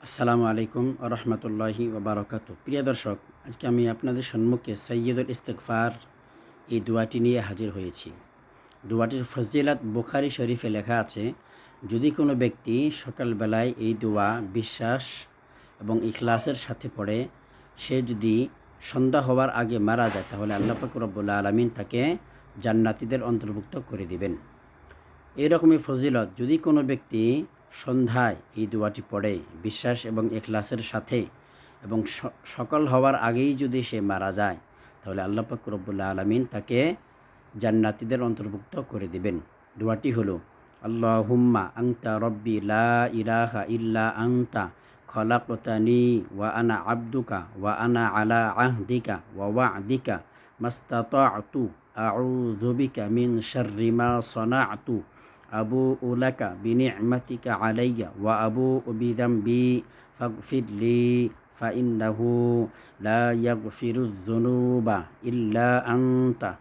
আসসালামু আলাইকুম রহমতুল্লাহি ওবরাকাতু। প্রিয় দর্শক, আজকে আমি আপনাদের সম্মুখে সৈয়দুল ইস্তেগফার এই দোয়াটি নিয়ে হাজির হয়েছি। দোয়াটির ফজিলাত বুখারী শরীফে লেখা আছে, যদি কোনো ব্যক্তি সকালবেলায় এই দোয়া বিশ্বাস এবং ইখলাসের সাথে পড়ে, সে যদি সন্ধ্যা হওয়ার আগে মারা যায়, তাহলে আল্লাহ পাক রব্বুল আলামিন তাকে জান্নাতীদের অন্তর্ভুক্ত করে দিবেন। এরকমই ফজিলত যদি কোনো ব্যক্তি সন্ধ্যায় এই দোয়াটি পড়ে বিশ্বাস এবং ইখলাসের সাথে এবং সকাল হওয়ার আগেই যদি সে মারা যায়, তাহলে আল্লাহ পাক রব্বুল আলামিন তাকে জান্নাতীদের অন্তর্ভুক্ত করে দিবেন। দোয়াটি হলো, আল্লাহুম্মা আনতা রব্বি লা ইলাহা ইল্লা আনতা খলাকতানি ওয়া আনা আবদুকা ওয়া আনা আলা আহদিকা ওয়া ওয়া'দিকা মাস্তাতা'তু আউযু বিকা মিন শাররি মা সানা'তু আবুউ লাকা বিনি'মাতিকা আলাইয়া ওয়া আবুউ বিযামবি ফাগফিরলি ফাইন্নাহু লা ইয়াগফিরুয যুনুবা ইল্লা আনতা।